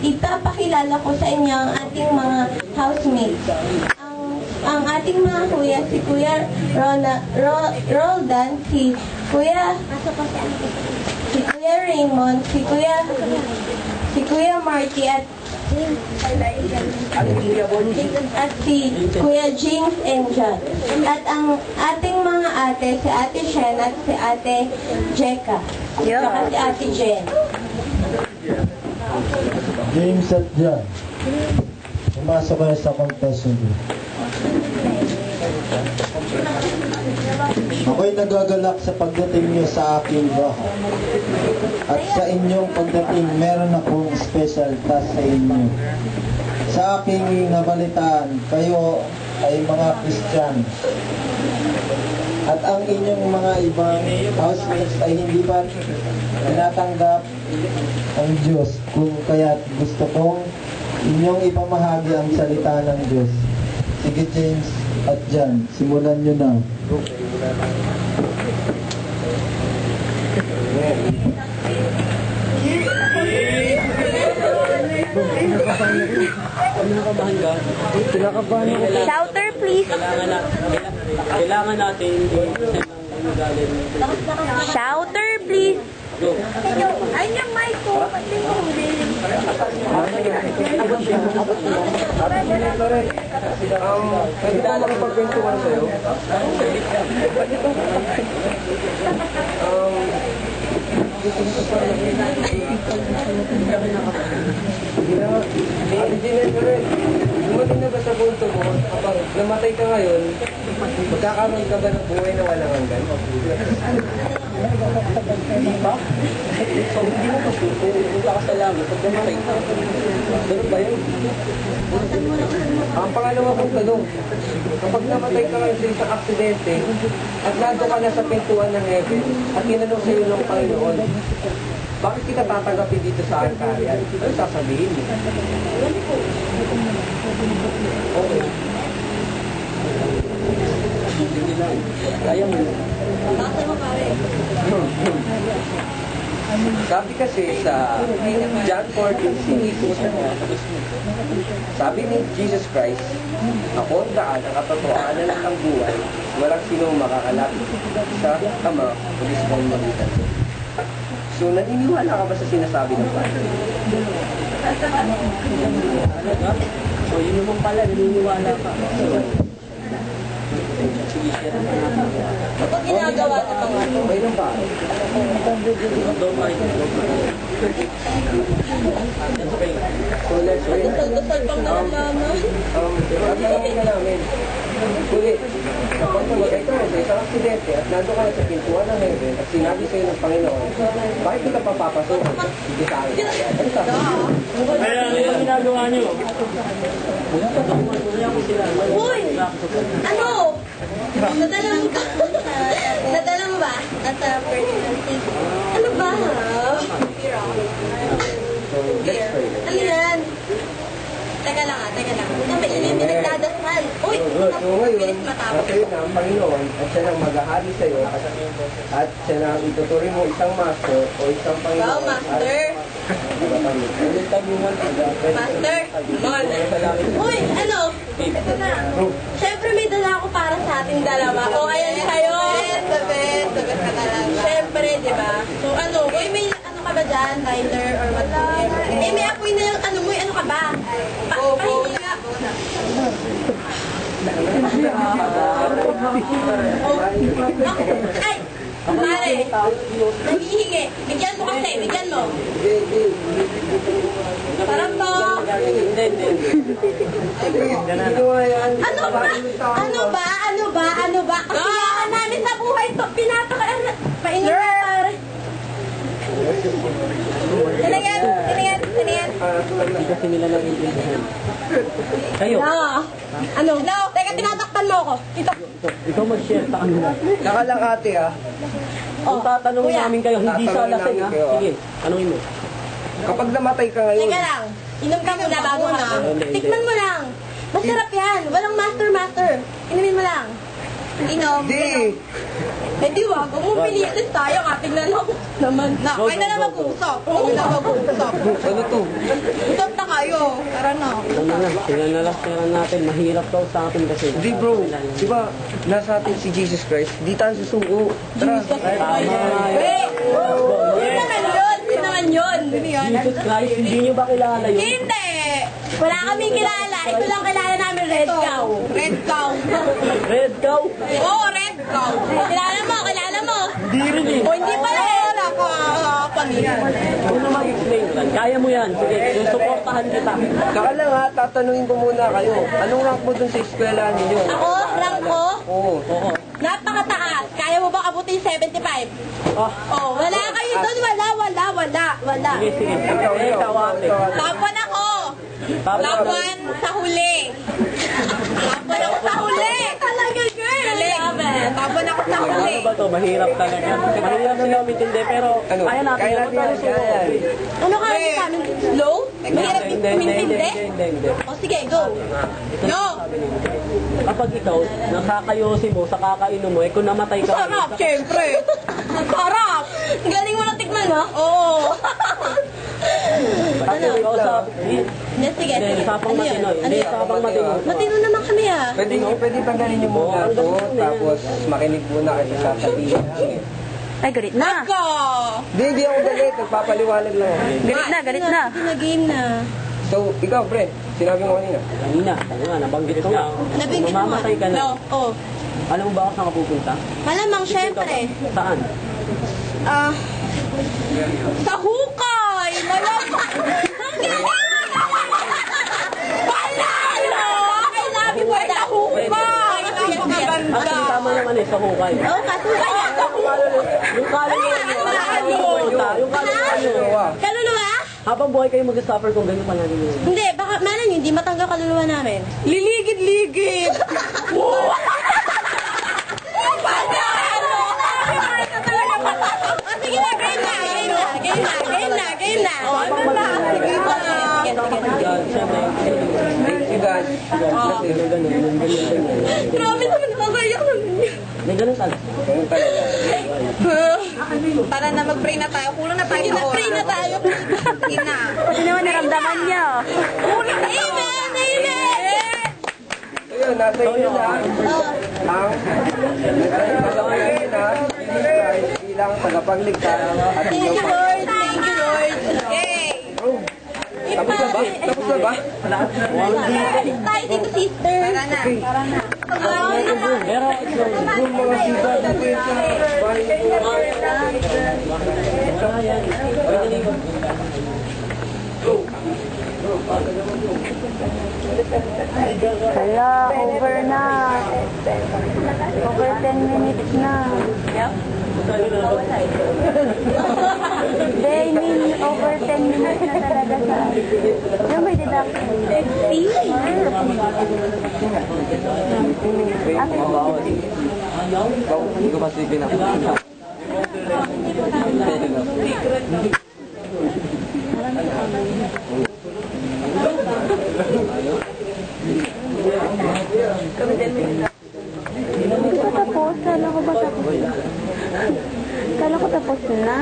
ipapakilala ko sa inyo ang ating mga housemates. Ang ating mga kuya, si Kuya Roldan, si Kuya Raymond, si Kuya Marty, at si Kuya James and John. At ang ating mga ate, si Ate Shen at si Ate Jeka. Saka si Ate Jen. James at John, pumasok kayo sa confession room. Ako'y nagagalak sa pagdating niyo sa aking bahay. At sa inyong pagdating, meron akong special task sa inyo. Sa aking nabalitaan, kayo ay mga Christian. At ang inyong mga ibang housemates ay hindi pa tinatanggap ang Diyos. Kung kaya't gusto kong inyong ipamahagi ang salita ng Diyos. Sige, James at John, simulan nyo na. Shouter, please. Kailangan natin Shouter, please. Ay, yung mic ko. Pati mo huli. pwede ba makipagkwentuhan sa'yo? Dumating na ba sa punto mo, kapag namatay ka ngayon, magkakaroon ka ba ng buhay na walang hanggan? Hindi ba? So, hindi mo kasi punta ka sa langit at namatay ka. Ganun ba yun? Ang pangalawa kong tanong, kapag namatay ka ngayon sa isang aksidente at nando ka na sa pintuan ng heaven at tinanong sa iyo ng Panginoon, bakit kita tatanggapin dito sa Arcarian? Ano sasabihin mo? Okay. Sige lang. Kaya mo. Sabi kasi sa John 14:16, sabi ni Jesus Christ, ako ang daan, ang katotohanan at ang buhay, walang sinong makakalapit sa Ama, kundi sa pamamagitan ko. So, naniniwala ka ba sa sinasabi ng Father? So, yun naman pala, naniniwala ka. Ito ginagawa na mga ito. Okay lang ba? So, let's pray. Dasal-dasal pang nalalaman. Sabi na namin, ulit, kapag namatay ka sa isang aksidente at nandun ka na sa pintuan ng heaven at sinabi sa'yo ng Panginoon, bakit kita papapasok? Hindi sa akin. Ano sabi? Kaya ano yung ginagawa niyo? Uy! Ano? Nadala mo ba? Nadala mo ba? Nasa personality. Ano ba? So, let's pray. Ano yan? Teka lang teka lang. May nagdadasal. Uy! So ngayon, Bilis matapos. sa'yo na ang Panginoon at siya nang maghahari sa'yo at siya nang ituturing mo isang master o isang Panginoon. Wow, master! Master! Mon! Uy! Ano? Ito na. Siyempre may dala ako para sa ating dalawa. O, ayan kayo. The best ka talaga. Siyempre, di ba? So ano? Uy, may ano ka ba dyan? Lighter or whatsoever? Eh, may apoy na yung ano mo. Ano ka ba? Pahingi nga. Ay! Pare! Naghihingi. Bigyan mo kasi. Bigyan mo. Parang to. Ano ba? Ano ba? Ano ba? Ano ba? Kasiyahan namin sa buhay to. Pinapakaan na. Paingin na, pare. Tinayan. Hindi kasi nila naiintindihan. Kayo, Ano? No. Teka, tinatakpan mo ako. Ito. ikaw mag-share sa kanila. Saka lang ate kung tatanungin Kuya. namin kayo, hindi sa lasing ha. Sige, tanungin mo. Kapag namatay ka ngayon, Teka lang. Inom ka muna bago ka. Tikman mo lang. Masarap yan. Walang master. Inumin mo lang. Inom. Di! Eh di wag, kung pilitis tayo, tingnan mo naman. Na, kayo na lang mag-usap. Kayo na mag-usap. Ano to? Usap na kayo. Tara na. Tingnan na lang pera natin. Mahirap daw sa akin kasi. Di bro, di ba nasa atin si Jesus Christ? Di tayo susuko. Tara. Eh! Yun naman yun! Yun naman yun! Jesus Christ, hindi nyo ba kilala yun? Hindi! Wala kami kilala. Ito lang kilala namin, Red Cow. Red cow. Red cow? Oo, red cow. Kilala mo, kilala mo. Hindi rin eh. O hindi pala eh. Wala ka. Pamilya. Ano mag-explain ka? Kaya mo yan. Sige, susuportahan kita. Saka lang ha, tatanungin ko muna kayo. Anong rank mo dun sa eskwela ninyo? Ako, rank ko, Oo. Oo. napakataas. Kaya mo ba abutin 75? Ah, Oh, wala kayo doon. Wala. sige, sige. Eh, kawate. Laban ako. Laban sa huli. Laban ako sa huli. Talaga, girl. Laban ako sa Ano huli. ba to? Mahirap talaga. Mahirap sila umintindi, pero Ano? kaya natin. Kaya natin yan. Kaya yan. Ano kaya sa amin? Low? Mahirap Hindi. intindi? O sige, go. Yo. Kapag ikaw, nakakayosi mo sa kakainom mo, eh kung namatay ka. Sarap, syempre. Sarap. Galing mo na tikman, no? Oo. Ano? Ikaw sa... Hindi, sige. Hindi, sapang matino. Hindi, sapang matino. Matino naman kami ah. Pwede tanggalin niyo muna to, tapos makinig muna kayo sa sasabihin namin. Ay, galit na. Ako. Hindi ako galit. Nagpapaliwanag lang ako. Galit na. Sige na, game na. So, ikaw, pre, sinabi mo kanina. Kanina, nabanggit ko nga. Nabigyan mo. Mamamatay ka na. No, oh. Alam mo ba kung saan ka pupunta? Malamang, syempre. Saan? Sa hukay. Malamang. Panalo! I love you for that. Hukay. Napakaganda. Actually, tama naman eh, sa hukay. Oh, kasuka yan. Yung kaluluwa nyo. Yung kaluluwa nyo. Kaluluwa? Habang buhay kayo mag-suffer kung ganun pa natin yun. Hindi, baka malang yun, hindi matanggal kaluluwa namin. Liligid-ligid. O sige na, game na. Yan, syempre. Si God. Kasi, Ganun. Grabe naman, nakakayak na. May ganun talaga. ganun talaga. Tara na, mag-pray na tayo. Kulang na tayo Sige sa na, oras. pray na tayo. Sige na. Pati naman naramdaman niya. Kulang na. Amen! So yun, nasa inyo na ang tagapagligtas na Jesus Christ bilang tagapagligtas at Thank inyong you, Lord. Thank you, Lord. Yay. Tapos na ba? Tapos na ba? Tayo dito, sister. Tara na. Pero, Yung mga siga dito sa bahay ko. ayan. Pwede rin. Hala, over na. Over 10 minutes na. Hindi, I mean, over 10 minutes na talaga sa... Yung may deduction. 50? Hindi ko kasi pinapakita. Hindi ko tapos. Kala ko ba tapos? Kala ko tapos na.